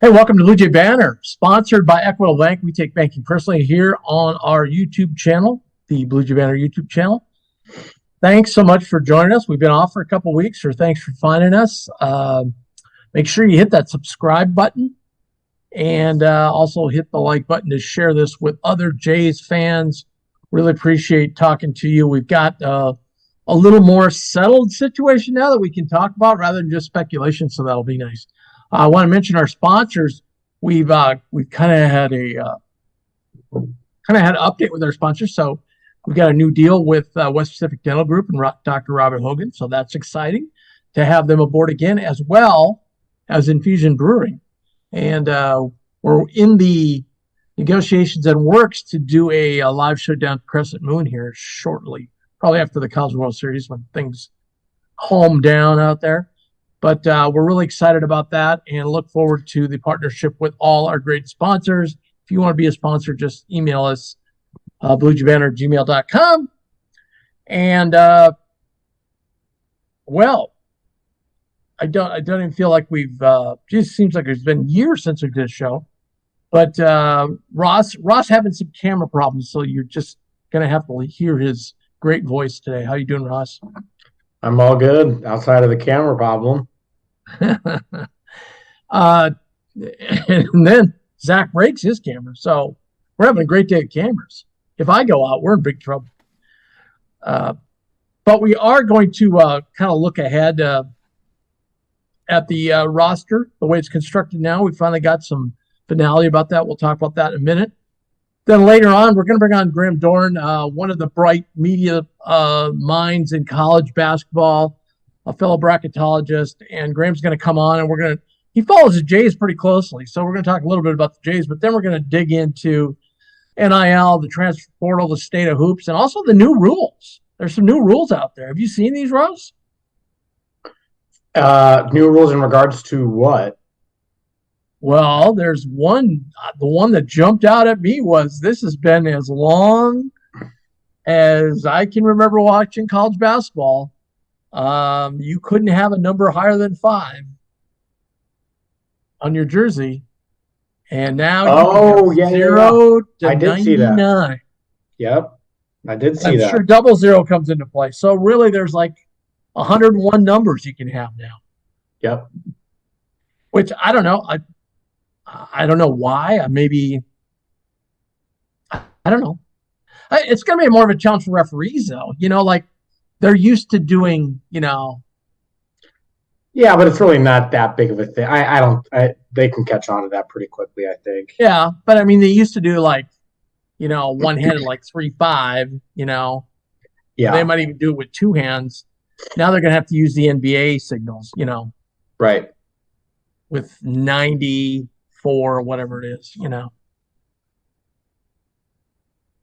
Hey, welcome to Blue Jay Banner, sponsored by Equitable Bank. We take banking personally here on our YouTube channel, the Blue Jay Banner YouTube channel. Thanks so much for joining us. We've been off for a couple of weeks, or thanks for finding us. Make sure you hit that subscribe button and also hit the like button to share this with other Jays fans. Really appreciate talking to you. We've got a little more settled situation now that we can talk about rather than just speculation, so that'll be nice. I want to mention our sponsors. We've kind of had an update with our sponsors. So we've got a new deal with West Pacific Dental Group and Dr. Robert Hogan. So that's exciting to have them aboard again, as well as Infusion Brewing. And we're in the negotiations and works to do a live show down Crescent Moon here shortly, probably after the College World Series when things calm down out there. But we're really excited about that and look forward to the partnership with all our great sponsors. If you want to be a sponsor, just email us, bluejaybanner@gmail.com. And, well, I don't even feel like we've just seems like it's been years since we did a show. But Ross having some camera problems, so you're just going to have to hear his great voice today. How you doing, Ross? I'm all good outside of the camera problem. And then Zach breaks his camera, so we're having a great day of cameras. If I go out, we're in big trouble. But we are going to kind of look ahead at the roster, the way it's constructed now. We finally got some finale about that. We'll talk about that in a minute. Then later on, we're going to bring on Graham Dorn, one of the bright media minds in college basketball, a fellow bracketologist, and Graham's going to come on, and he follows the Jays pretty closely, so we're going to talk a little bit about the Jays, but then we're going to dig into NIL, the transfer portal, the state of hoops, and also the new rules. There's some new rules out there. Have you seen these, Ross? New rules in regards to what? Well, there's one. The one that jumped out at me was this has been as long as I can remember watching college basketball. You couldn't have a number higher than 5 on your jersey, and now 0 to 99. See that. Yep, I did see that. I'm sure double zero comes into play. So really, there's like 101 numbers you can have now. Yep. Which I don't know. I don't know why. Maybe I don't know. It's going to be more of a challenge for referees, though. Like they're used to doing, Yeah, but it's really not that big of a thing. They can catch on to that pretty quickly, I think. Yeah, but I mean, they used to do like, one-handed, like 3-5, Yeah. They might even do it with 2 hands. Now they're going to have to use the NBA signals, Right. with 94, whatever it is,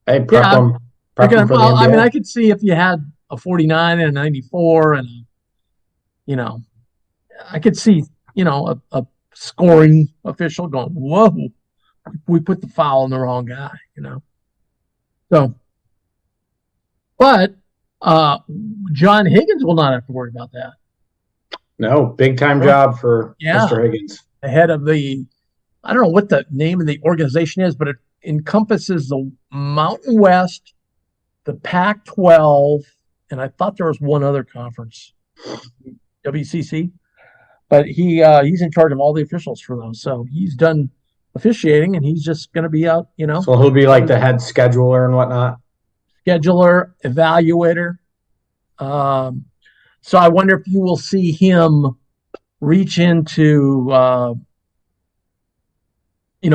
Hey, prep them for the NBA. I mean, I could see if you had a 49 and a 94 and, I could see, a scoring official going, whoa, we put the foul on the wrong guy, So, but John Higgins will not have to worry about that. No, big time job for Mr. Higgins. The head of I don't know what the name of the organization is, but it encompasses the Mountain West, the Pac-12, and I thought there was one other conference, WCC. But he's in charge of all the officials for those. So he's done officiating, and he's just going to be out, So he'll be like the head scheduler and whatnot? Scheduler, evaluator. So I wonder if you will see him reach into,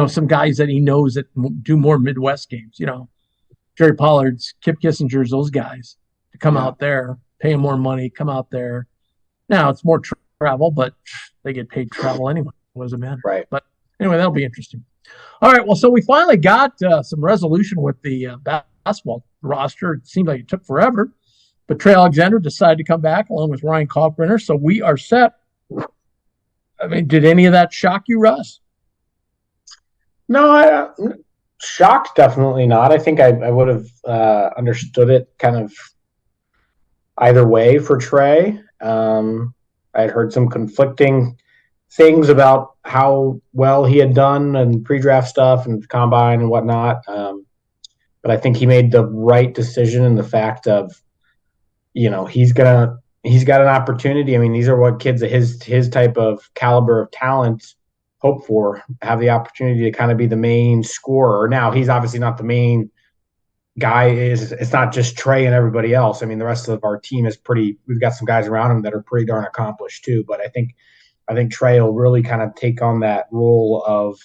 some guys that he knows that do more Midwest games, Jerry Pollard's, Kip Kissinger's, those guys to come out there, pay him more money, come out there. Now it's more travel, but they get paid travel anyway. What does it matter? Right. But anyway, that'll be interesting. All right. Well, so we finally got some resolution with the basketball roster. It seemed like it took forever, but Trey Alexander decided to come back along with Ryan Kalkbrenner. So we are set. I mean, did any of that shock you, Russ? No, shocked, definitely not. I think I would have understood it kind of either way for Trey. I had heard some conflicting things about how well he had done and pre-draft stuff and combine and whatnot. But I think he made the right decision in the fact of, he's got an opportunity. I mean, these are what kids of his type of caliber of talent hope for, have the opportunity to kind of be the main scorer. Now, he's obviously not the main guy. It's not just Trey and everybody else. I mean, the rest of our team is we've got some guys around him that are pretty darn accomplished too. But I think Trey will really kind of take on that role of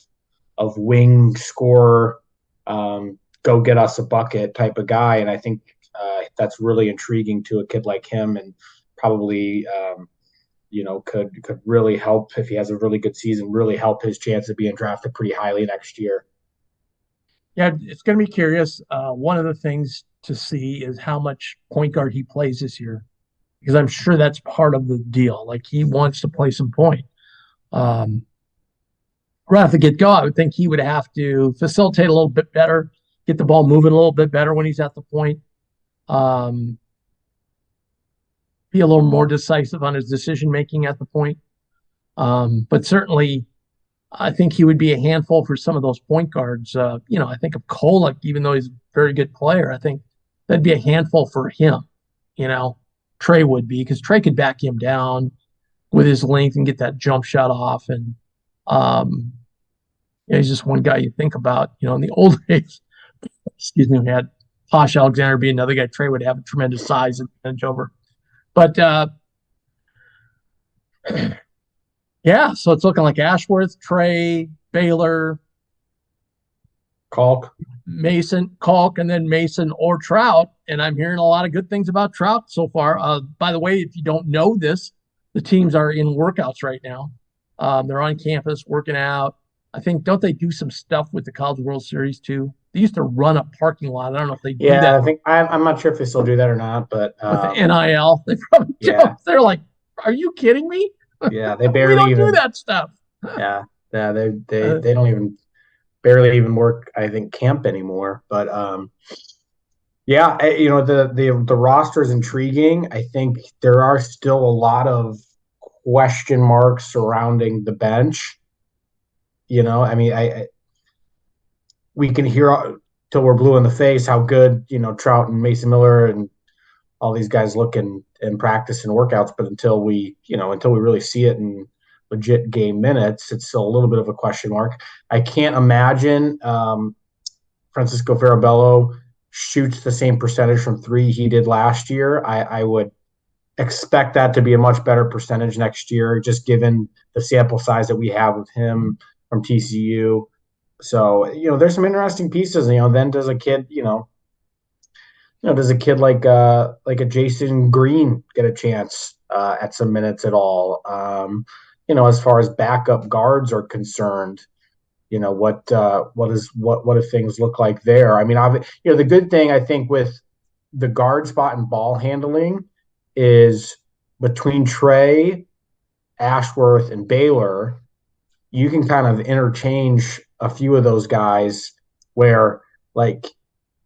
wing scorer, go get us a bucket type of guy. And I think that's really intriguing to a kid like him, and probably could really help, if he has a really good season, really help his chance of being drafted pretty highly next year. Yeah, it's going to be curious. One of the things to see is how much point guard he plays this year, because I'm sure that's part of the deal. Like, he wants to play some point. Right off the get-go, I would think he would have to facilitate a little bit better, get the ball moving a little bit better when he's at the point, be a little more decisive on his decision-making at the point. But certainly, I think he would be a handful for some of those point guards. I think of Kolek, even though he's a very good player, I think that'd be a handful for him. Trey would be, because Trey could back him down with his length and get that jump shot off. And he's just one guy you think about. In the old days, we had Posh Alexander be another guy. Trey would have a tremendous size and bench over. But yeah, so it's looking like Ashworth, Trey, Baylor, Kalk, and then Mason or Trout. And I'm hearing a lot of good things about Trout so far. By the way, if you don't know this, the teams are in workouts right now. They're on campus working out. I think, don't they do some stuff with the College World Series too? They used to run a parking lot. I don't know if they do that. Yeah, I think I'm not sure if they still do that or not, but with the NIL, they probably do. They're like, "Are you kidding me?" Yeah, they barely we don't do that stuff. Yeah, they don't even barely even work, I think, camp anymore. But yeah, the roster is intriguing. I think there are still a lot of question marks surrounding the bench. I mean, we can hear till we're blue in the face how good Trout and Mason Miller and all these guys look in practice and workouts, but until we really see it in legit game minutes, it's still a little bit of a question mark. I can't imagine Francisco Farabello shoots the same percentage from three he did last year. I would expect that to be a much better percentage next year, just given the sample size that we have with him from TCU. So, there's some interesting pieces. Then does a kid, does a kid like a Jason Green get a chance at some minutes at all? As far as backup guards are concerned, what do things look like there? I mean, the good thing I think with the guard spot and ball handling is between Trey, Ashworth, and Baylor, you can kind of interchange a few of those guys where, like,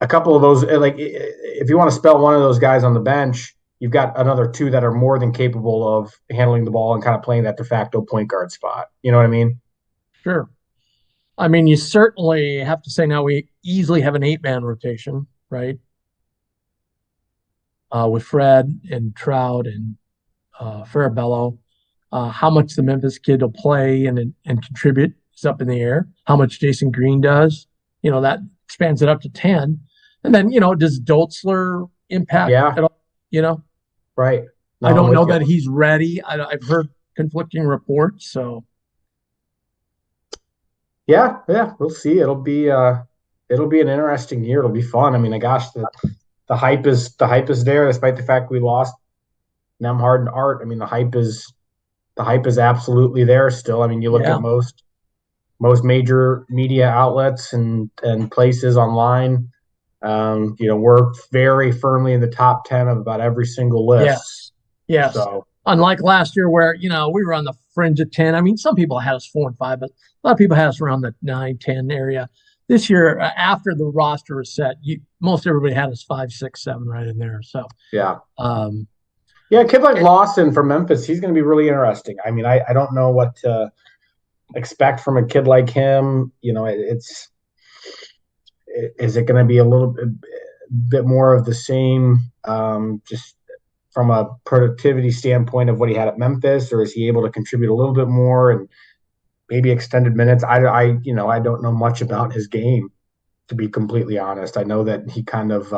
a couple of those, like, if you want to spell one of those guys on the bench, you've got another two that are more than capable of handling the ball and kind of playing that de facto point guard spot. You know what I mean? Sure. I mean, you certainly have to say now we easily have an 8-man rotation, right? With Fred and Trout and Farabello. How much the Memphis kid will play and contribute is up in the air. How much Jason Green does, that expands it up to 10. And then, does Dotzler impact at all? Right. No, I don't know that he's ready. I've heard conflicting reports. So. Yeah, we'll see. It'll be an interesting year. It'll be fun. I mean, gosh, the hype is there, despite the fact we lost Nemhard and Art. I mean, the hype is absolutely there still. I mean, you look at most major media outlets and places online. We're very firmly in the top 10 of about every single list. Yes. So, unlike last year where, we were on the fringe of 10. I mean, some people had us 4 and 5, but a lot of people had us around the 9, 10 area. This year, after the roster was set, most everybody had us 5, 6, 7 right in there. So, yeah. Yeah, a kid like Lawson from Memphis, he's going to be really interesting. I mean, I don't know what to expect from a kid like him. You know, is it going to be a little bit more of the same, just from a productivity standpoint of what he had at Memphis, or is he able to contribute a little bit more and maybe extended minutes? I don't know much about his game, to be completely honest. I know that he kind of,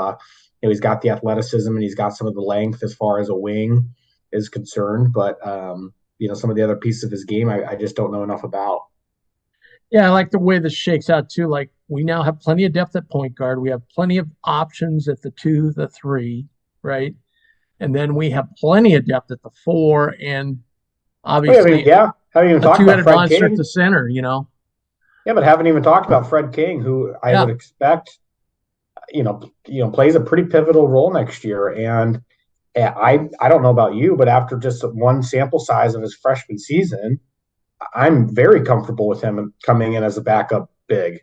he's got the athleticism and he's got some of the length as far as a wing is concerned, but some of the other pieces of his game, I just don't know enough about. Yeah, I like the way this shakes out too. Like we now have plenty of depth at point guard. We have plenty of options at the 2, the 3, right? And then we have plenty of depth at the 4, and obviously, haven't even a talked about two-headed Fred monster King. at the center. You know. Yeah, but haven't even talked about Fred King, who I would expect, plays a pretty pivotal role next year. And I don't know about you, but after just one sample size of his freshman season, I'm very comfortable with him coming in as a backup big.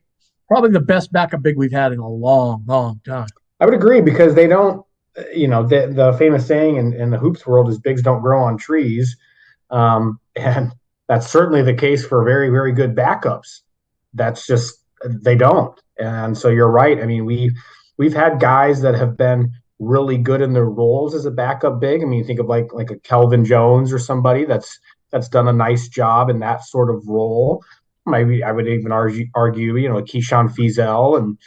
Probably the best backup big we've had in a long, long time. I would agree, because they don't, the famous saying in the hoops world is bigs don't grow on trees. And that's certainly the case for very, very good backups. That's just, they don't. And so you're right. I mean, we've had guys that have been really good in their roles as a backup big. I mean, think of like a Kelvin Jones or somebody that's done a nice job in that sort of role. Maybe I would even argue, Keyshawn Feazell and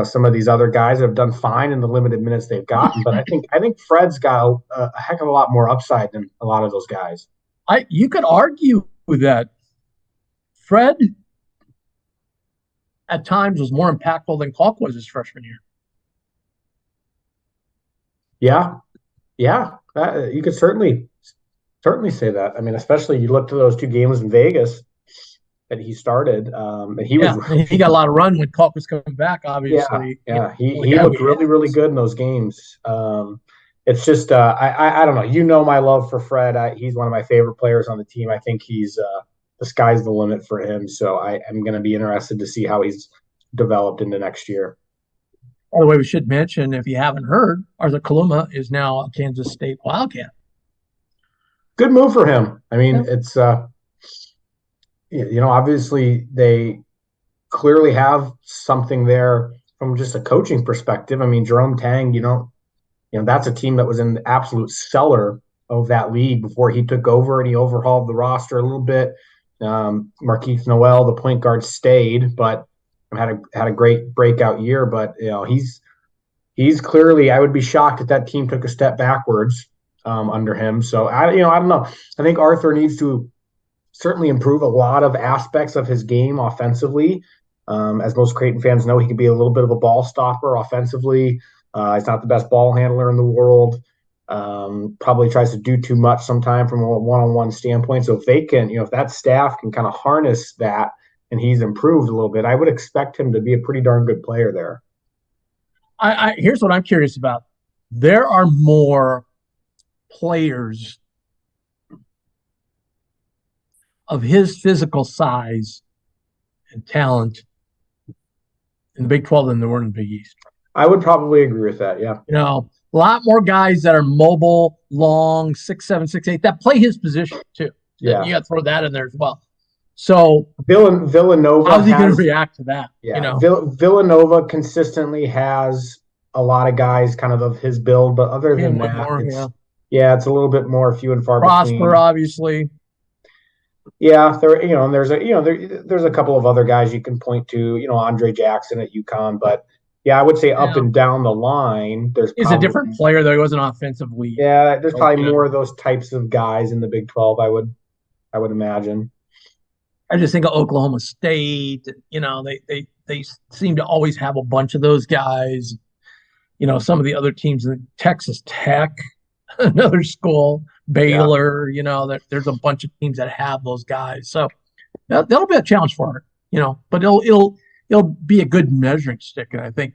some of these other guys have done fine in the limited minutes they've gotten. But I think Fred's got a heck of a lot more upside than a lot of those guys. You could argue that Fred at times was more impactful than Kalk was his freshman year. Yeah, you could certainly say that. I mean, especially you look to those 2 games in Vegas that he started, and he got a lot of run when Kalk was coming back. Obviously, he looked really good in those games. It's just I don't know. My love for Fred. He's one of my favorite players on the team. I think he's the sky's the limit for him. So I am going to be interested to see how he's developed into next year. By the way, we should mention, if you haven't heard, Arthur Kaluma is now a Kansas State Wildcat. Good move for him. I mean, it's obviously they clearly have something there from just a coaching perspective. I mean, Jerome Tang, that's a team that was in the absolute cellar of that league before he took over, and he overhauled the roster a little bit. Markieff Noel, the point guard, stayed, but had a great breakout year. But he's clearly, I would be shocked if that team took a step backwards under him. So I don't know. I think Arthur needs to certainly improve a lot of aspects of his game offensively. As most Creighton fans know, he can be a little bit of a ball stopper offensively. He's not the best ball handler in the world. Probably tries to do too much sometime from a one-on-one standpoint. So if they can, if that staff can kind of harness that and he's improved a little bit, I would expect him to be a pretty darn good player there. Here's what I'm curious about. There are more players of his physical size and talent in the Big 12 than there were in the Big East. I would probably agree with that, yeah. A lot more guys that are mobile, long, 6'7", 6'8", that play his position too. Yeah. You got to throw that in there as well. So Villanova, how's he going to react to that? Yeah, Villanova consistently has a lot of guys kind of his build, but other than that, it's a little bit more few and far between. Prosper, obviously. Yeah, there's a couple of other guys you can point to. Andre Jackson at UConn, but I would say up and down the line, he's a different player though. He wasn't offensively. Yeah, there's probably more of those types of guys in the Big 12. I would imagine. I just think of Oklahoma State. They seem to always have a bunch of those guys. Some of the other teams in Texas Tech, another school, Baylor. There's a bunch of teams that have those guys. So that'll be a challenge for her. But it'll be a good measuring stick, and I think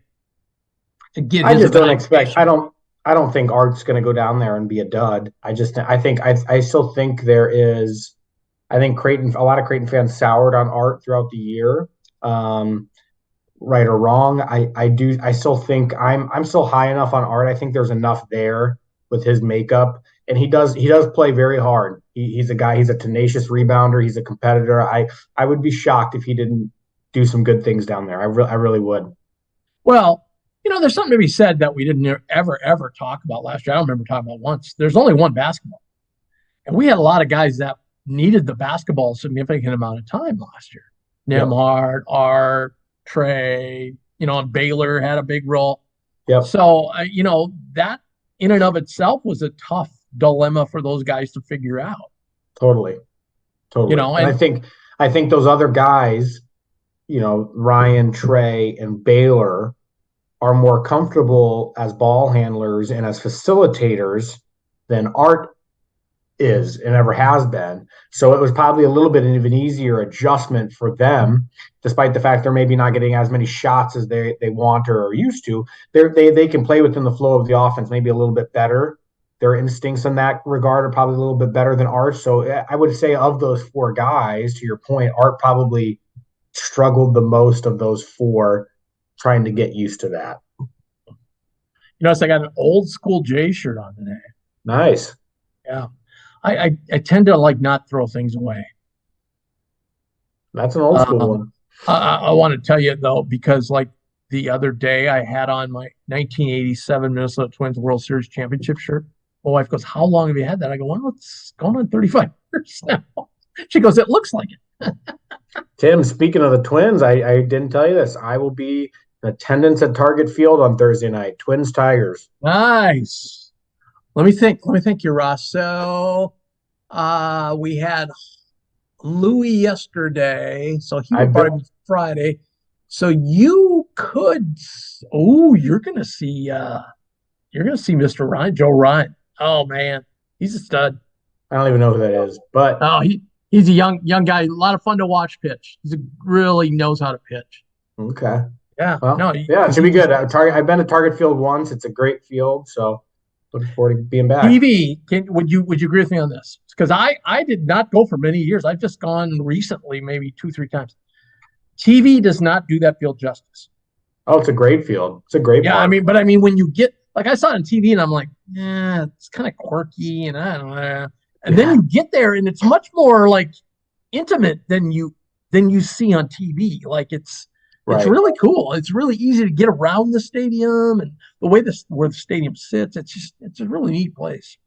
to get. I just don't expect. I don't think Art's going to go down there and be a dud. I still think there is. I think a lot of Creighton fans soured on Art throughout the year, right or wrong. I still think I'm still high enough on Art. I think there's enough there with his makeup and he does play very hard. He's a guy. He's a tenacious rebounder. He's a competitor. I would be shocked if he didn't do some good things down there. I really would. Well, there's something to be said that we didn't ever talk about last year. I don't remember talking about once. There's only one basketball, and we had a lot of guys that needed the basketball a significant amount of time last year. Nemhard, Art, Trey, and Baylor had a big role. Yep. So, that in and of itself was a tough dilemma for those guys to figure out. Totally. And I think those other guys, Ryan, Trey, and Baylor are more comfortable as ball handlers and as facilitators than Art is and ever has been. So it was probably a little bit of an easier adjustment for them, despite the fact they're maybe not getting as many shots as they want or are used to. They can play within the flow of the offense maybe a little bit better. Their instincts in that regard are probably a little bit better than Art. So I would say of those four guys, to your point, Art probably struggled the most of those four trying to get used to that. So I got an old school J shirt on today. Nice. Yeah. I tend to not throw things away. That's an old school one. I want to tell you though, because the other day I had on my 1987 Minnesota Twins World Series championship shirt. My wife goes, "How long have you had that?" I go, "Well, it's going on 35 years now." She goes, "It looks like it." Tim, speaking of the Twins, I didn't tell you this. I will be in attendance at Target Field on Thursday night. Twins Tigers. Nice. Let me think here, Ross. So we had Louis yesterday, so he would probably be Friday. So you could you're gonna see Mr. Ryan, Joe Ryan. Oh man, he's a stud. I don't even know who that is, but he's a young guy, a lot of fun to watch pitch. He really knows how to pitch. Okay. Yeah. Well, it should be good. I've been to Target Field once. It's a great field, so looking forward to being back. TV, would you agree with me on this? Because I did not go for many years. I've just gone recently, maybe 2-3 times. TV does not do that field justice. Oh, it's a great field. It's a great park. I mean, when you get I saw it on TV and I'm like, yeah, it's kind of quirky and I don't know. And then you get there and it's much more intimate than you see on TV. It's really cool. It's really easy to get around the stadium and the way where the stadium sits. It's a really neat place.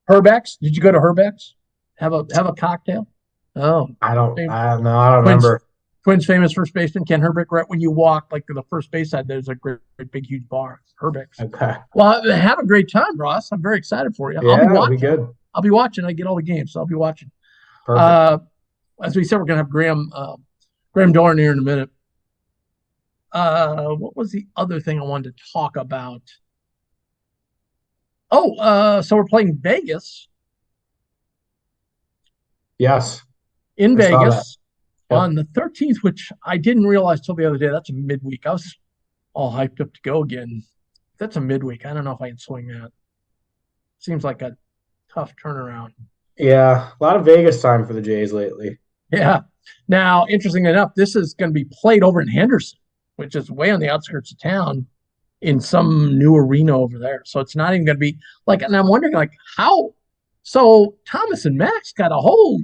Herbeck's? Did you go to Herbeck's? Have a cocktail? Oh, I don't remember. Twins famous first baseman Ken Herbeck. Right when you walk to the first base side, there's a great big huge bar. Herbeck's. Okay. Well, have a great time, Ross. I'm very excited for you. Yeah, it'll be good. I'll be watching. I get all the games, so I'll be watching. Perfect. As we said, we're gonna have Graham Dorn here in a minute. What was the other thing I wanted to talk about? So we're playing Vegas. Yes. In Vegas on the 13th, which I didn't realize till the other day. That's a midweek. I was all hyped up to go again. That's a midweek. I don't know if I can swing that. Seems like a tough turnaround. Yeah, a lot of Vegas time for the Jays lately. Yeah. Now, interesting enough, this is going to be played over in Henderson, which is way on the outskirts of town in some new arena over there. So it's not even going to be and I'm wondering how. So Thomas and Max got a whole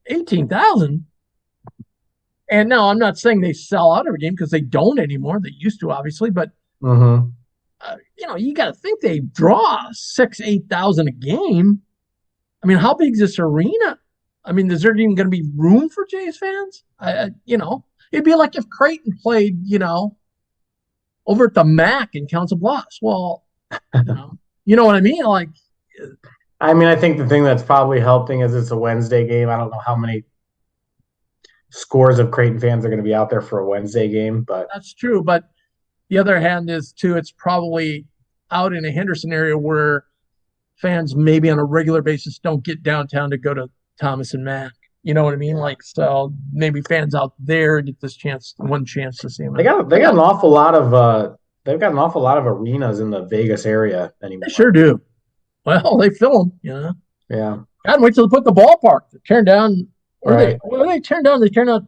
18,000. And now I'm not saying they sell out every game because they don't anymore. They used to, obviously, but you got to think they draw 6,000-8,000 a game. I mean, how big is this arena? I mean, is there even going to be room for Jays fans? It'd be like if Creighton played, over at the MAC in Council Bluffs. Well, you know what I mean? I think the thing that's probably helping is it's a Wednesday game. I don't know how many scores of Creighton fans are going to be out there for a Wednesday game, but that's true. But the other hand is too, it's probably out in a Henderson area where fans maybe on a regular basis don't get downtown to go to Thomas and Mack. You know what I mean? So maybe fans out there get one chance to see them. They got an awful lot of they've got an awful lot of arenas in the Vegas area anymore. They sure do. Well, they fill them, Yeah. God, wait till they put the ballpark. They turn down. Right. They turn down. They turn out.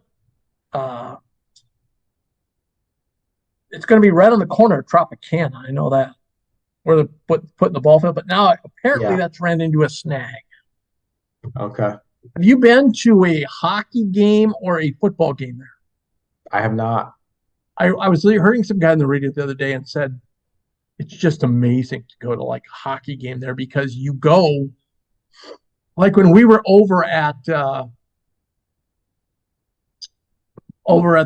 It's going to be right on the corner of Tropicana. I know that. where they're putting the ball field. But now apparently Yeah. that's ran into a snag. Okay. Have you been to a hockey game or a football game there? I have not. I was hearing some guy on the radio the other day and said it's just amazing to go to like a hockey game there because you go like when we were over at the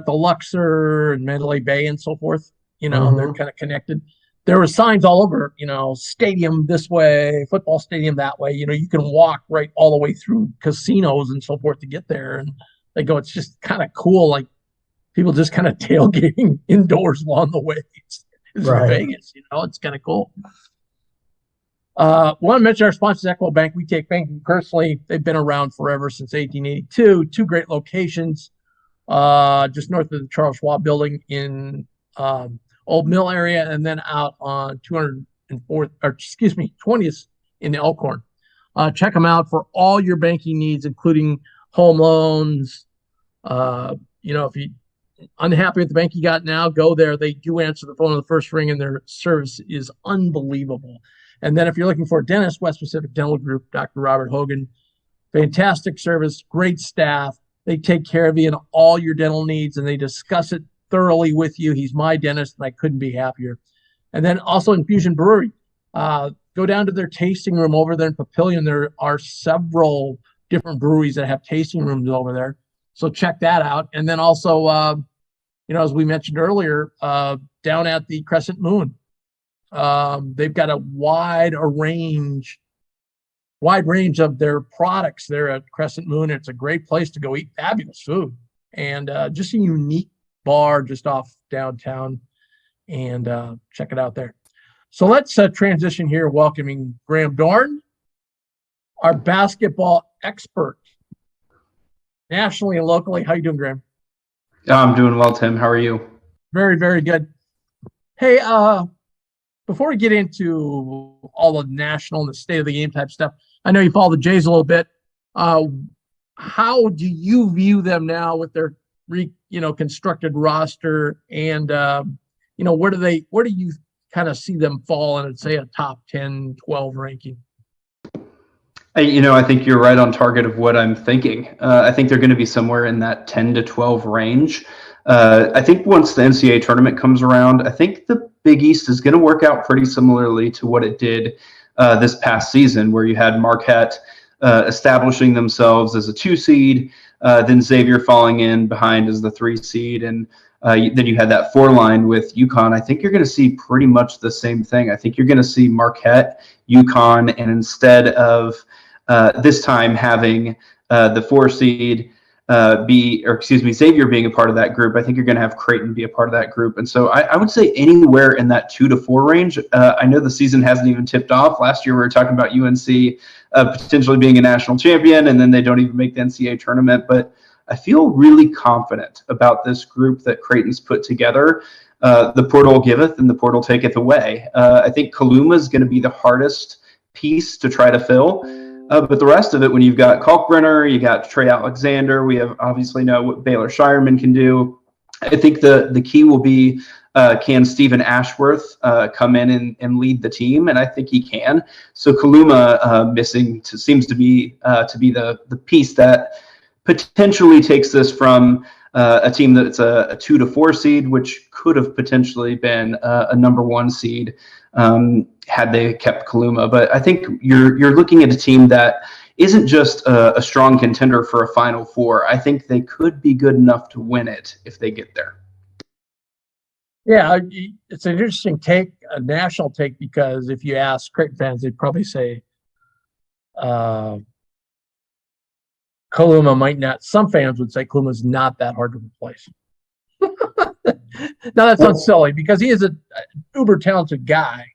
Luxor and Mandalay Bay and so forth, they're kind of connected. There were signs all over, stadium this way, football stadium that way. You can walk right all the way through casinos and so forth to get there. And they go, it's just kind of cool. Like people just kind of tailgating indoors along the way. It's Right. Vegas, it's kind of cool. Want to mention our sponsors, Equitable Bank. We take banking personally. They've been around forever since 1882. Two great locations, just north of the Charles Schwab building in Old Mill area, and then out on 20th in Elkhorn. Check them out for all your banking needs, including home loans. If you're unhappy with the bank you got now, go there. They do answer the phone on the first ring, and their service is unbelievable. And then if you're looking for a dentist, West Pacific Dental Group, Dr. Robert Hogan, fantastic service, great staff. They take care of you in all your dental needs, and they discuss it thoroughly with you. He's my dentist, and I couldn't be happier. And then also Infusion Brewery. Go down to their tasting room over there in Papillion. There are several different breweries that have tasting rooms over there. So check that out. And then also, as we mentioned earlier, down at the Crescent Moon, they've got a wide range of their products there at Crescent Moon. It's a great place to go eat fabulous food and just a unique bar just off downtown, and check it out there. So let's transition here, welcoming Graham Dorn, our basketball expert, nationally and locally. How you doing, Graham? I'm doing well, Tim. How are you? Very, very good. Hey, before we get into all the national and the state of the game type stuff, I know you follow the Jays a little bit. How do you view them now with their constructed roster, and where do you kind of see them fall in, say, a top 10, 12 ranking? I think you're right on target of what I'm thinking. I think they're going to be somewhere in that 10 to 12 range. I think once the NCAA tournament comes around, I think the Big East is going to work out pretty similarly to what it did this past season, where you had Marquette establishing themselves as a 2 seed, then Xavier falling in behind as the 3 seed, and then you had that 4 line with UConn. I think you're going to see pretty much the same thing. I think you're going to see Marquette, UConn, and instead of this time having the 4 seed Xavier being a part of that group, I think you're going to have Creighton be a part of that group. And so I would say anywhere in that 2 to 4 range. I know the season hasn't even tipped off. Last year we were talking about UNC potentially being a national champion, and then they don't even make the NCAA tournament. But I feel really confident about this group that Creighton's put together. The portal giveth and the portal taketh away. I think Kaluma is going to be the hardest piece to try to fill. But the rest of it, when you've got Kalkbrenner, you got Trey Alexander, we have obviously know what Baylor Shireman can do. I think the key will be, can Stephen Ashworth come in and lead the team? And I think he can. So Kaluma seems to be the piece that potentially takes this from a team that's a 2 to 4 seed, which could have potentially been a number 1 seed had they kept Kaluma. But I think you're looking at a team that isn't just a strong contender for a Final Four. I think they could be good enough to win it if they get there. Yeah, it's an interesting take, a national take, because if you ask Creighton fans, they'd probably say Kaluma might not. Some fans would say Kaluma's not that hard to replace. Now that sounds silly because he is an uber talented guy,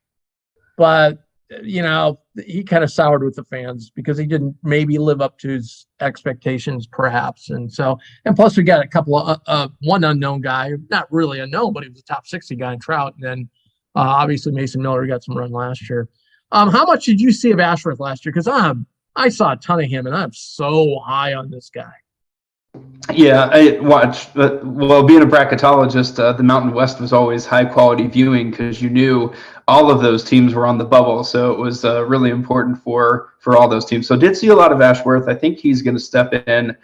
but he kind of soured with the fans because he didn't maybe live up to his expectations, perhaps. And plus we got a couple of one unknown guy, not really unknown, but he was a top 60 guy in Trout. And then obviously Mason Miller got some run last year. How much did you see of Ashworth last year? Because I saw a ton of him, and I'm so high on this guy. Yeah, I watched. Well, being a bracketologist, the Mountain West was always high quality viewing because you knew all of those teams were on the bubble, so it was really important for all those teams. So did see a lot of Ashworth. I think he's going to step in,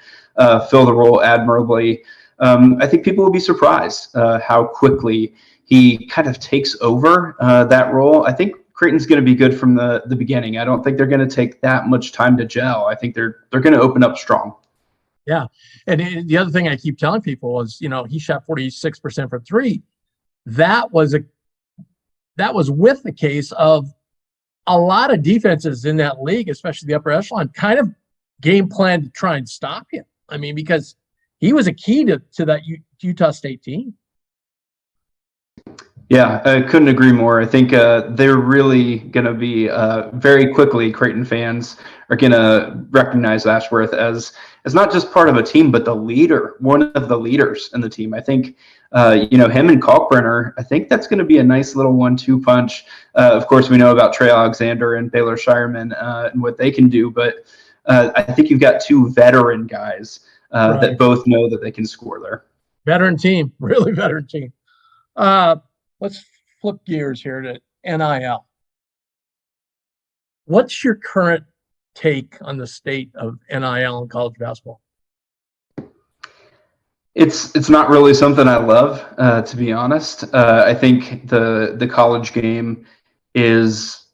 fill the role admirably. I think people will be surprised how quickly he kind of takes over that role. I think Creighton's going to be good from the beginning. I don't think they're going to take that much time to gel. I think they're going to open up strong. Yeah. And the other thing I keep telling people is, he shot 46% from three. That was with the case of a lot of defenses in that league, especially the upper echelon, kind of game plan to try and stop him. I mean, because he was a key to that Utah State team. Yeah, I couldn't agree more. I think they're really going to be very quickly, Creighton fans are going to recognize Ashworth as not just part of a team, but the leader, one of the leaders in the team. I think, him and Kalkbrenner, I think that's going to be a nice little 1-2 punch. Of course, we know about Trey Alexander and Baylor Shireman and what they can do, but I think you've got two veteran guys Right. that both know that they can score there. Veteran team, really veteran team. Let's flip gears here to NIL. What's your current take on the state of NIL in college basketball? It's not really something I love, to be honest. I think the college game is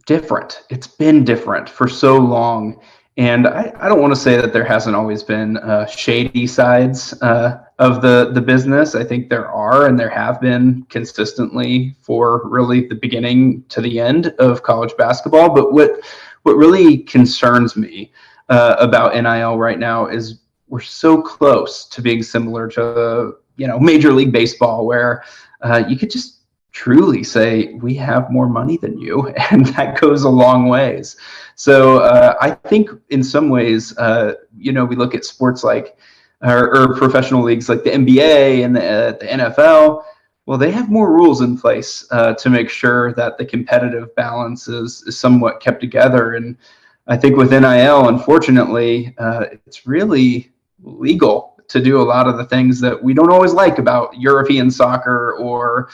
different. It's been different for so long. And I don't want to say that there hasn't always been shady sides of the business. I think there are, and there have been consistently for really the beginning to the end of college basketball. But what really concerns me about NIL right now is we're so close to being similar to Major League Baseball, where you could just truly say we have more money than you, and that goes a long ways. So I think in some ways, we look at sports like or professional leagues like the NBA and the NFL. Well, they have more rules in place to make sure that the competitive balance is somewhat kept together. And I think with NIL, unfortunately, it's really legal to do a lot of the things that we don't always like about European soccer or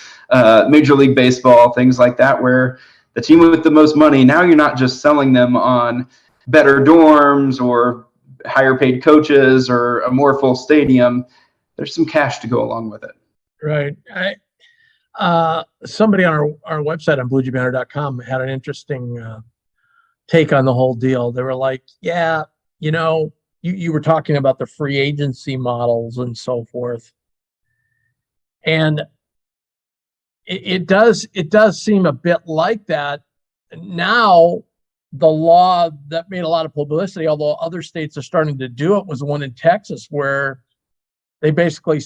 Major League Baseball, things like that, where the team with the most money, now you're not just selling them on better dorms or higher paid coaches or a more full stadium. There's some cash to go along with it. Right. Somebody on our website on BlueJBanner.com had an interesting take on the whole deal. They were like, yeah, you were talking about the free agency models and so forth. And it does seem a bit like that. Now, the law that made a lot of publicity, although other states are starting to do it, was one in Texas where they basically,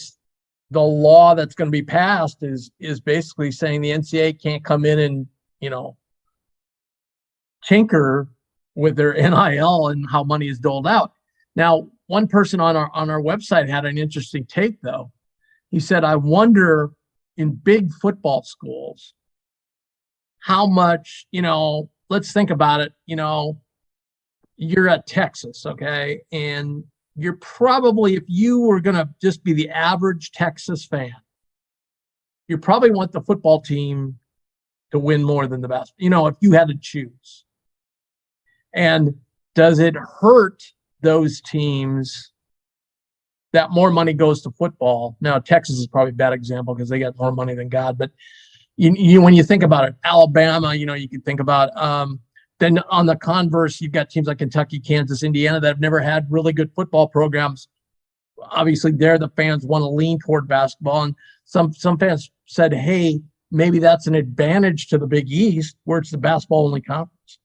the law that's going to be passed is basically saying the NCAA can't come in and, tinker with their NIL and how money is doled out. Now, one person on our website had an interesting take, though. He said, I wonder in big football schools how much, let's think about it. You're at Texas, okay? And you're probably, if you were going to just be the average Texas fan, you probably want the football team to win more than the basketball, if you had to choose. And does it hurt those teams that more money goes to football? Now, Texas is probably a bad example because they got more money than God. But when you think about it, Alabama, you could think about then on the converse, you've got teams like Kentucky, Kansas, Indiana that have never had really good football programs. Obviously, there the fans want to lean toward basketball. And some fans said, hey, maybe that's an advantage to the Big East where it's the basketball-only conference.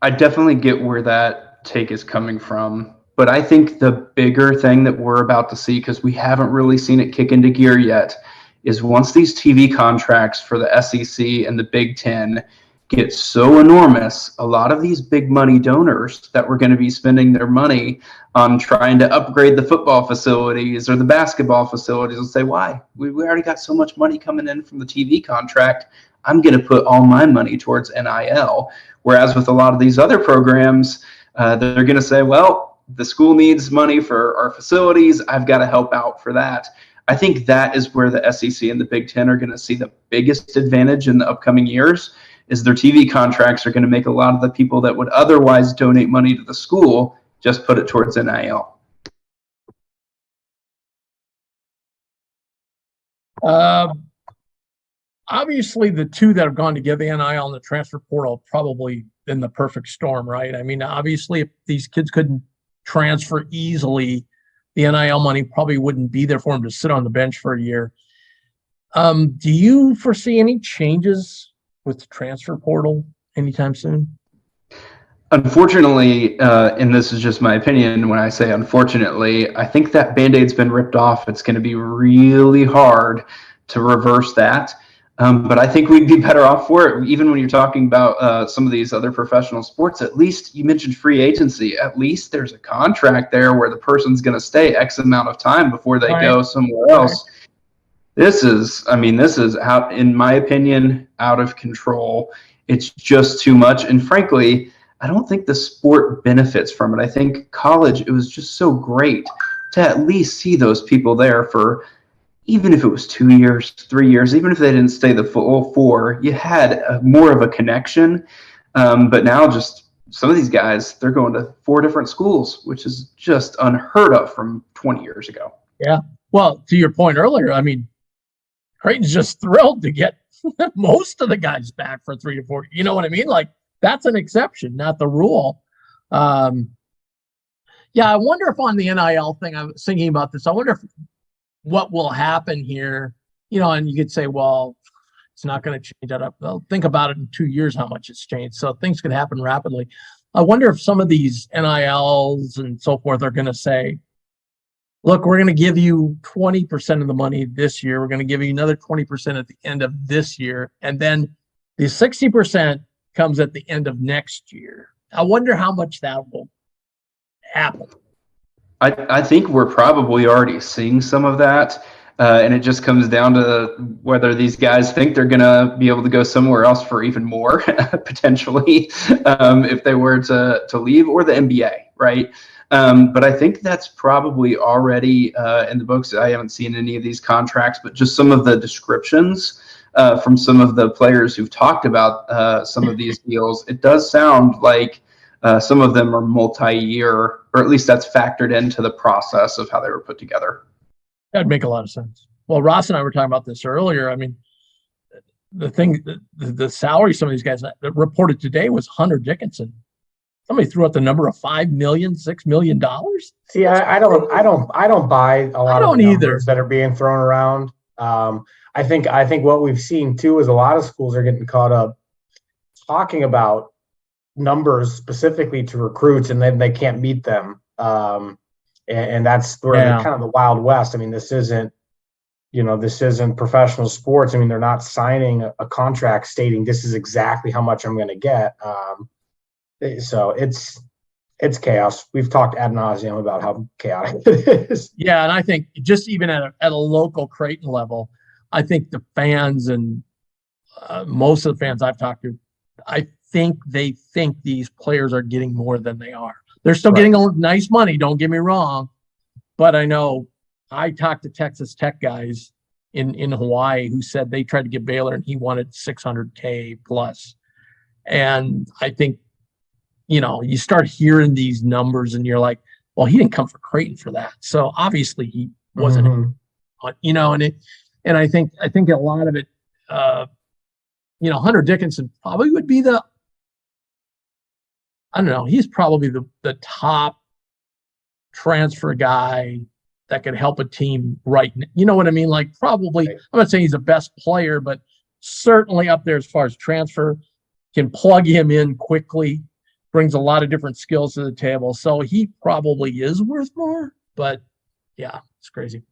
I definitely get where that take is coming from. But I think the bigger thing that we're about to see, because we haven't really seen it kick into gear yet, is once these TV contracts for the SEC and the Big Ten get so enormous, a lot of these big money donors that were going to be spending their money on trying to upgrade the football facilities or the basketball facilities will say, why? We already got so much money coming in from the TV contract. I'm going to put all my money towards NIL. Whereas with a lot of these other programs, they're going to say, well, the school needs money for our facilities. I've got to help out for that. I think that is where the SEC and the Big Ten are going to see the biggest advantage in the upcoming years, is their TV contracts are going to make a lot of the people that would otherwise donate money to the school just put it towards NIL. Obviously, the two that have gone together, the NIL and the transfer portal, probably been the perfect storm, right? I mean, obviously, if these kids couldn't transfer easily, the NIL money probably wouldn't be there for them to sit on the bench for a year. Do you foresee any changes with the transfer portal anytime soon? Unfortunately, and this is just my opinion when I say unfortunately, I think that Band-Aid's been ripped off. It's going to be really hard to reverse that. But I think we'd be better off for it. Even when you're talking about some of these other professional sports, at least you mentioned free agency. At least there's a contract there where the person's going to stay X amount of time before they go somewhere else. This is out, in my opinion, out of control. It's just too much. And frankly, I don't think the sport benefits from it. I think college, it was just so great to at least see those people there for, even if it was 2 years, 3 years, even if they didn't stay the full 4, you had more of a connection. But now just some of these guys, they're going to 4 different schools, which is just unheard of from 20 years ago. Yeah. Well, to your point earlier, I mean, Creighton's just thrilled to get most of the guys back for 3 to 4. You know what I mean? Like, that's an exception, not the rule. Yeah, I wonder if on the NIL thing, I was thinking about this. I wonder if what will happen here, you know, and you could say, well, it's not going to change that up. Well, think about it in 2 years, how much it's changed. So things could happen rapidly. I wonder if some of these NILs and so forth are going to say, look, we're going to give you 20% of the money this year. We're going to give you another 20% at the end of this year. And then the 60% comes at the end of next year. I wonder how much that will happen. I think we're probably already seeing some of that. And it just comes down to whether these guys think they're going to be able to go somewhere else for even more, potentially, if they were to leave, or the NBA, right? But I think that's probably already in the books. I haven't seen any of these contracts, but just some of the descriptions from some of the players who've talked about some of these deals, it does sound like some of them are multi-year, or at least that's factored into the process of how they were put together. That'd make a lot of sense. Well, Ross and I were talking about this earlier. I mean, the salary some of these guys that reported today was Hunter Dickinson. Somebody threw out the number of $5 million, $6 million. See, I don't buy a lot of the numbers that are being thrown around. I think what we've seen too is a lot of schools are getting caught up talking about numbers specifically to recruits, and then they can't meet them. And that's where kind of the Wild West. I mean, this isn't professional sports. I mean, they're not signing a contract stating this is exactly how much I'm going to get. So it's chaos. We've talked ad nauseum about how chaotic it is. Yeah, and I think just even at a local Creighton level, I think the fans and most of the fans I've talked to, I think they think these players are getting more than they are. They're still getting a nice money, don't get me wrong. But I know I talked to Texas Tech guys in Hawaii who said they tried to get Baylor and he wanted $600K plus. And I think, you know, you start hearing these numbers and you're like, well, he didn't come for Creighton for that. So obviously he wasn't, you know, and I think a lot of it, you know, Hunter Dickinson probably would be he's probably the top transfer guy that could help a team right now. You know what I mean? Like probably, I'm not saying he's the best player, but certainly up there as far as transfer, can plug him in quickly, brings a lot of different skills to the table. So he probably is worth more, but yeah, it's crazy.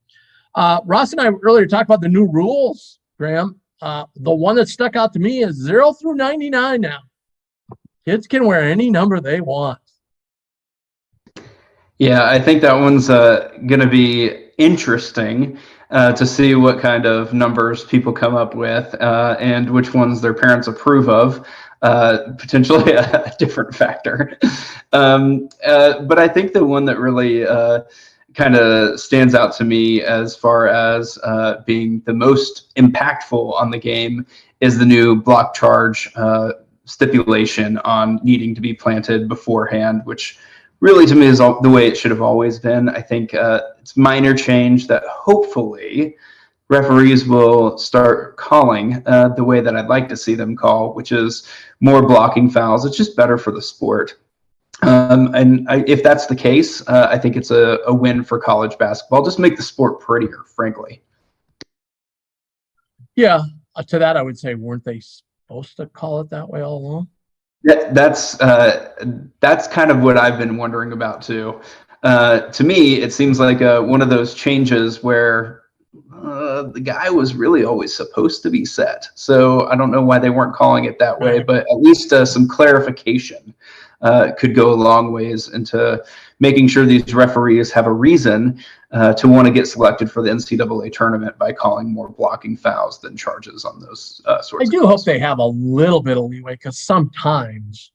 Ross and I earlier talked about the new rules, Graham. The one that stuck out to me is 0 through 99 now. Kids can wear any number they want. Yeah, I think that one's going to be interesting to see what kind of numbers people come up with and which ones their parents approve of. potentially a different factor. But I think the one that really kind of stands out to me as far as being the most impactful on the game is the new block charge stipulation on needing to be planted beforehand, which really to me is the way it should have always been. I think it's minor change that hopefully referees will start calling the way that I'd like to see them call, which is more blocking fouls. It's just better for the sport. If that's the case, I think it's a win for college basketball. Just make the sport prettier, frankly. Yeah, to that I would say, weren't they supposed to call it that way all along? That's kind of what I've been wondering about too. To me, it seems like one of those changes where the guy was really always supposed to be set. So I don't know why they weren't calling it that way, but at least some clarification could go a long ways into making sure these referees have a reason to want to get selected for the NCAA tournament by calling more blocking fouls than charges on those sorts of I do hope they have a little bit of leeway, because sometimes,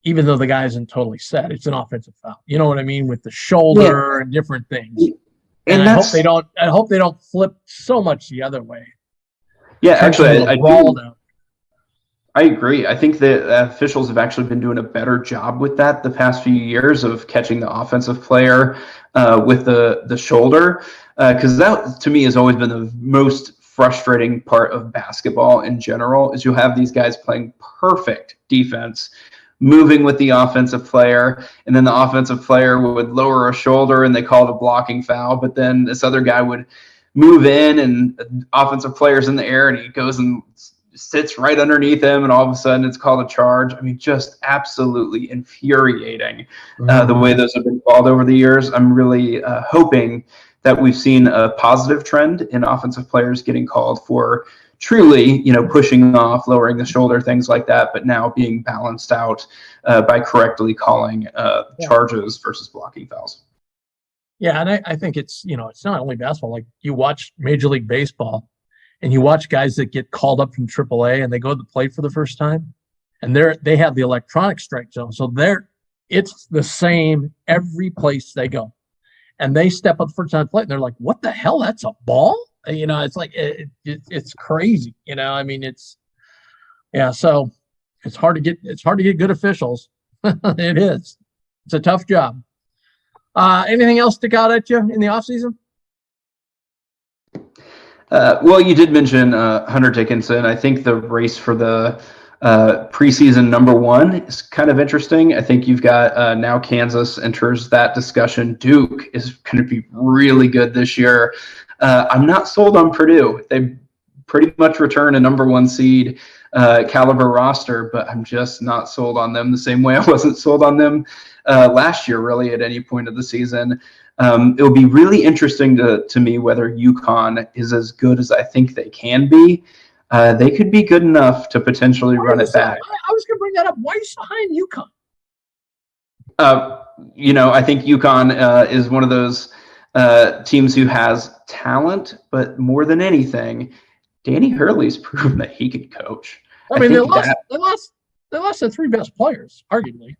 even though the guy isn't totally set, it's an offensive foul. You know what I mean? With the shoulder and different things. And I hope they don't flip so much the other way. Yeah, actually, I agree. I think the officials have actually been doing a better job with that the past few years of catching the offensive player with the shoulder, because that to me has always been the most frustrating part of basketball in general. Is you'll have these guys playing perfect defense, moving with the offensive player, and then the offensive player would lower a shoulder and they called a blocking foul, but then this other guy would move in and the offensive player's in the air and he goes and sits right underneath him, and all of a sudden it's called a charge. I mean, just absolutely infuriating the way those have been called over the years. I'm really hoping that we've seen a positive trend in offensive players getting called for truly, pushing off, lowering the shoulder, things like that, but now being balanced out by correctly calling charges versus blocking fouls. Yeah, and I think it's not only basketball. Like, you watch Major League Baseball, and you watch guys that get called up from AAA and they go to the plate for the first time, and they have the electronic strike zone, so it's the same every place they go, and they step up the first time plate and they're like, "What the hell? That's a ball?" It's like it's crazy. I mean, so it's hard to get good officials. It is. It's a tough job. Anything else stick out at you in the off season? Well, you did mention Hunter Dickinson. I think the race for the preseason number one is kind of interesting. I think you've got now Kansas enters that discussion. Duke is going to be really good this year. I'm not sold on Purdue. They pretty much return a number one seed caliber roster, but I'm just not sold on them the same way I wasn't sold on them last year, really, at any point of the season. It will be really interesting to me whether UConn is as good as I think they can be. They could be good enough to potentially run it back. I was going to bring that up. Why are you so high in UConn? I think UConn is one of those teams who has talent, but more than anything, Danny Hurley's proven that he can coach. I mean, they lost their three best players, arguably.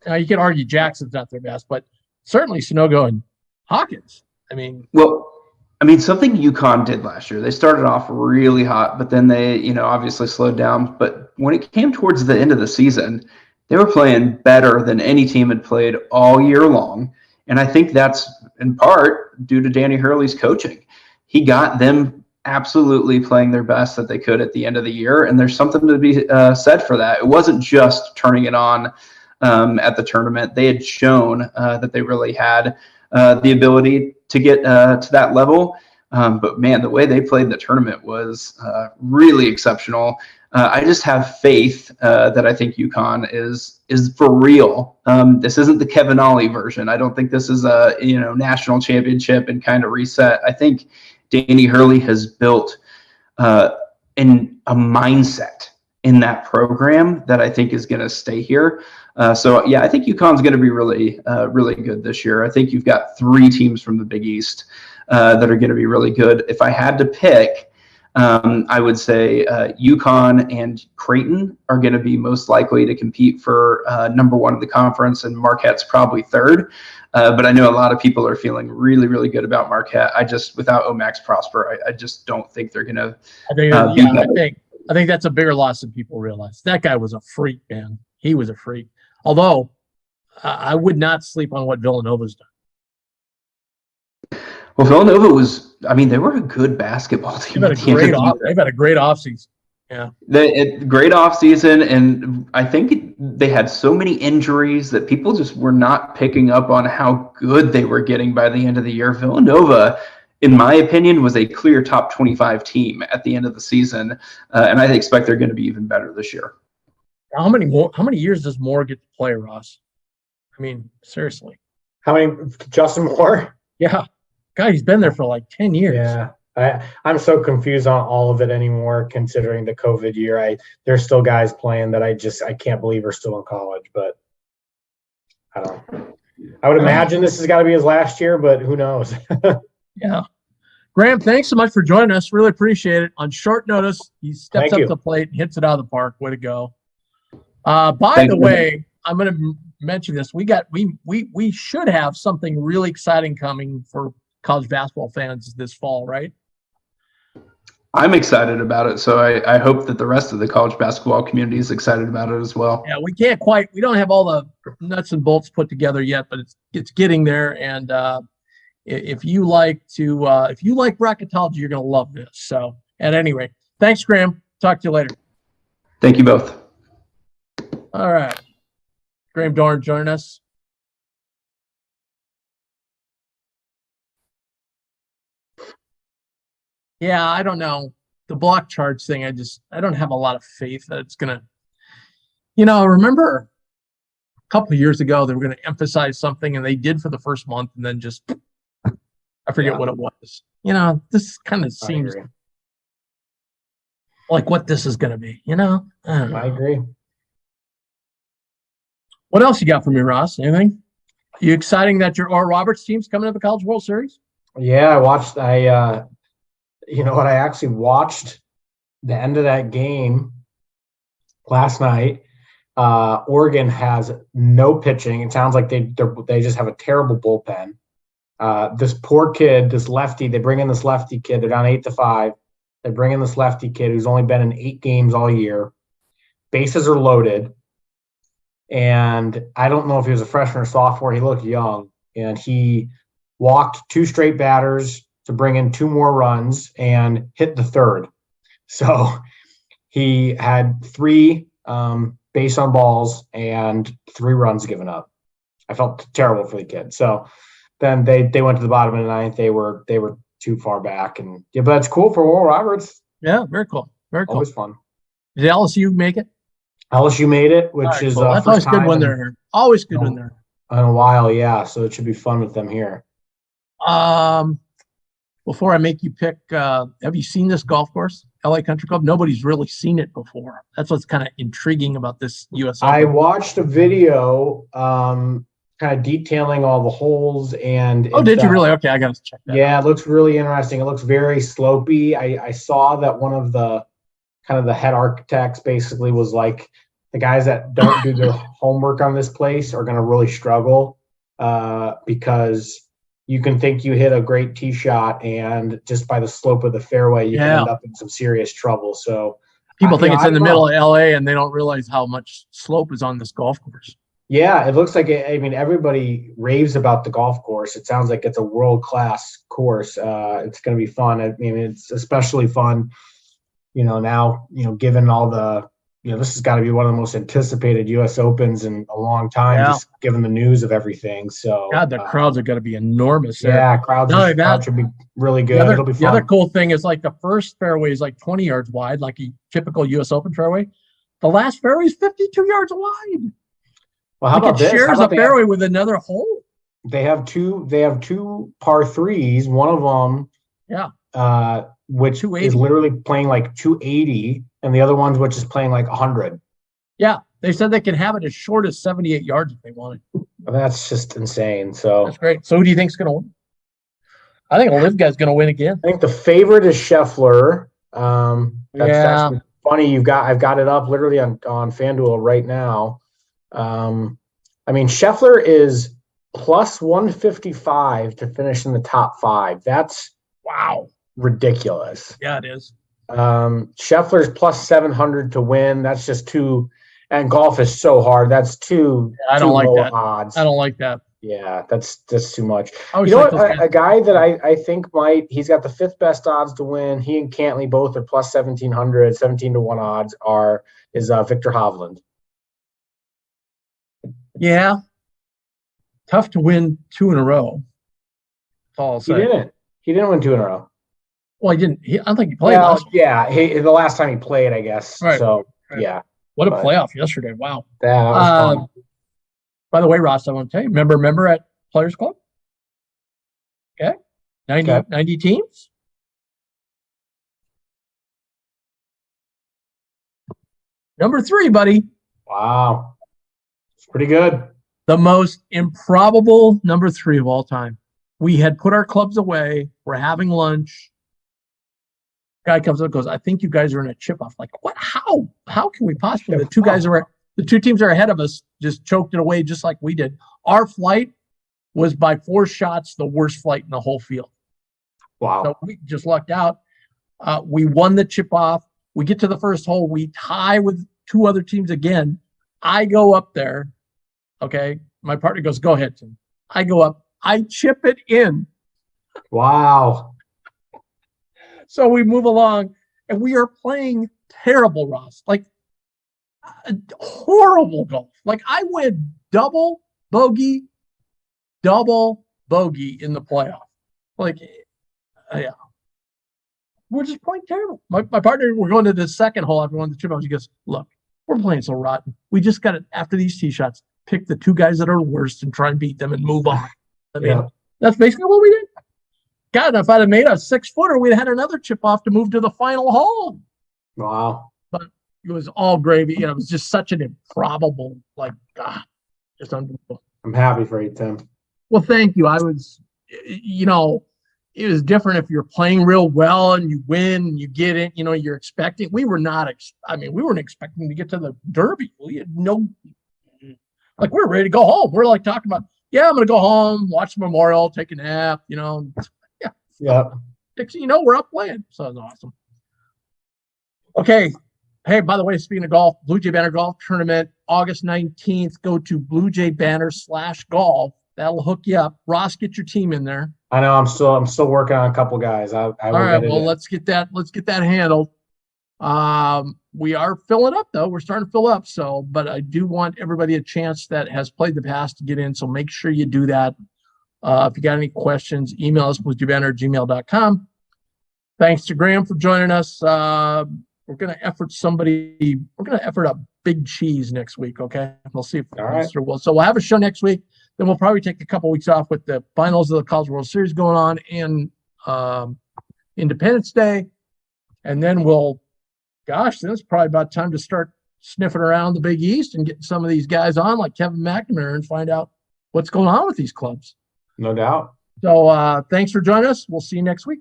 Now, you can argue Jackson's not their best, but certainly Sunogo and Hawkins. Something UConn did last year. They started off really hot, but then they, obviously slowed down. But when it came towards the end of the season, they were playing better than any team had played all year long. And I think that's in part due to Danny Hurley's coaching. He got them absolutely playing their best that they could at the end of the year. And there's something to be said for that. It wasn't just turning it on at the tournament. They had shown that they really had the ability to get to that level. But man, the way they played the tournament was really exceptional. I just have faith that I think UConn is for real. This isn't the Kevin Ollie version. I don't think this is a national championship and kind of reset. I think Danny Hurley has built in a mindset in that program that I think is going to stay here. I think UConn's going to be really, really good this year. I think you've got three teams from the Big East that are going to be really good. If I had to pick, I would say UConn and Creighton are going to be most likely to compete for number one in the conference, and Marquette's probably third. But I know a lot of people are feeling really, really good about Marquette. Without Omax Prosper, I just don't think they're going to. I think that's a bigger loss than people realize. That guy was a freak, man. He was a freak. Although I would not sleep on what Villanova's done. Well, Villanova they were a good basketball team. They've had a great offseason. Yeah. Great offseason, and I think they had so many injuries that people just were not picking up on how good they were getting by the end of the year. Villanova, in my opinion, was a clear top 25 team at the end of the season, and I expect they're going to be even better this year. How many years does Moore get to play, Ross? I mean, seriously. How many? Justin Moore? Yeah. God, he's been there for like 10 years. Yeah. I'm so confused on all of it anymore, considering the COVID year. There's still guys playing that I can't believe are still in college, but I don't know. I would imagine this has got to be his last year, but who knows? Yeah. Graham, thanks so much for joining us. Really appreciate it. On short notice, he steps up to the plate and hits it out of the park. Way to go. By the way, I'm going to mention this. We should have something really exciting coming for college basketball fans this fall, right? I'm excited about it, so I hope that the rest of the college basketball community is excited about it as well. Yeah, we don't have all the nuts and bolts put together yet, but it's getting there. And if you like bracketology, you're going to love this. So at any rate, thanks, Graham. Talk to you later. Thank you both. All right. Graham Dorn joining us. Yeah, I don't know. The block charge thing, I don't have a lot of faith that it's going to, remember a couple of years ago, they were going to emphasize something and they did for the first month and then just, I forget what it was. This kind of seems like what this is going to be, I agree. What else you got for me, Ross? Anything? You exciting that your Oral Roberts team's coming to the College World Series? Yeah, I actually watched the end of that game last night. Oregon has no pitching. It sounds like they just have a terrible bullpen. This poor kid, this lefty, they bring in this lefty kid. They're down 8-5. They bring in this lefty kid who's only been in 8 games all year. Bases are loaded. And I don't know if he was a freshman or sophomore. He looked young. And he walked 2 straight batters to bring in 2 more runs and hit the third. So he had 3 base on balls and 3 runs given up. I felt terrible for the kid. So then they went to the bottom of the 9th. They were too far back. And yeah, but it's cool for Oral Roberts. Yeah, very cool. Very cool. Always fun. Did LSU make it? LSU made it, which is that's always good when they're here. Always good when they're in a while, yeah. So it should be fun with them here. Before I make you pick, have you seen this golf course, LA Country Club? Nobody's really seen it before. That's what's kind of intriguing about this US Open. I watched a video kind of detailing all the holes and did you really? Okay, I gotta check that. Yeah, it looks really interesting. It looks very slopey. I saw that one of the kind of the head architects basically was like, the guys that don't do their homework on this place are going to really struggle because you can think you hit a great tee shot and just by the slope of the fairway, you can end up in some serious trouble. So people think it's in the middle of LA and they don't realize how much slope is on this golf course. Yeah, it looks like everybody raves about the golf course. It sounds like it's a world-class course. It's going to be fun. I mean, it's especially fun, now, given all the, this has got to be one of the most anticipated U.S. Opens in a long time, just given the news of everything. So, God, the crowds are going to be enormous. Yeah, crowds should be really good. It'll be fun. The other cool thing is like the first fairway is like 20 yards wide, like a typical U.S. Open fairway. The last fairway is 52 yards wide. Well, how about this? It shares a fairway with another hole. They have two par threes. One of them, which is literally playing like 280. And the other ones, which is playing like 100. Yeah, they said they can have it as short as 78 yards if they wanted. Well, that's just insane. So that's great. So who do you think is going to win? I think a live guy's going to win again. I think the favorite is Scheffler. That's actually funny. I've got it up literally on FanDuel right now. I mean, Scheffler is plus 155 to finish in the top 5. That's ridiculous. Yeah, it is. Scheffler's plus 700 to win. That's just too. And golf is so hard. That's too. I don't like low that. Odds. I don't like that. Yeah, that's too much. You know what? A guy that I think he's got the 5th best odds to win. He and Cantley both are plus 1,700, 17 to 1 odds is Victor Hovland. Yeah. Tough to win 2 in a row. That's all I'll say. He didn't win 2 in a row. Well, he didn't. I don't think he played last. Yeah, the last time he played, I guess. Right. So, yeah. What a playoff yesterday. Wow. That was fun. By the way, Ross, I want to tell you, remember at Players Club? Okay. 90 teams. Number 3, buddy. Wow. It's pretty good. The most improbable number 3 of all time. We had put our clubs away. We're having lunch. Guy comes up and goes, I think you guys are in a chip off. Like, what? How can we possibly? The 2 teams are ahead of us, just choked it away just like we did. Our flight was by 4 shots the worst flight in the whole field. Wow. So we just lucked out. We won the chip off. We get to the first hole. We tie with 2 other teams again. I go up there. Okay. My partner goes, go ahead, Tim. I go up. I chip it in. Wow. So we move along, and we are playing terrible, Ross. Like, horrible golf. Like, I went double bogey in the playoff. Like, yeah. We're just playing terrible. My partner, we're going to the second hole after one of the chip outs. He goes, look, we're playing so rotten. We just got to, after these tee shots, pick the 2 guys that are worst and try and beat them and move on. I mean, that's basically what we did. God, if I'd have made a 6-footer, we'd have had another chip off to move to the final hole. Wow. But it was all gravy. It was just such an improbable, just unbelievable. I'm happy for you, Tim. Well, thank you. I was, it was different if you're playing real well and you win and you get it, you're expecting. We were not, we weren't expecting to get to the Derby. We had we were ready to go home. We're like talking about, I'm going to go home, watch the Memorial, take a nap, Yeah. We're up playing. So it's awesome. Okay. Hey, by the way, speaking of golf, Blue Jay Banner Golf Tournament, August 19th. Go to bluejaybanner.com/golf. That'll hook you up. Ross, get your team in there. I know. I'm still working on a couple guys. All right. Well, let's get that handled. We are filling up though. We're starting to fill up. So, but I do want everybody a chance that has played the past to get in. So make sure you do that. If you got any questions, email us, bluejaybanner@gmail.com. Thanks to Graham for joining us. We're going to effort a big cheese next week. Okay. We'll see if will. So we'll have a show next week. Then we'll probably take a couple weeks off with the finals of the College World Series going on and Independence Day. And then then it's probably about time to start sniffing around the Big East and getting some of these guys on like Kevin McNamara and find out what's going on with these clubs. No doubt. So thanks for joining us. We'll see you next week.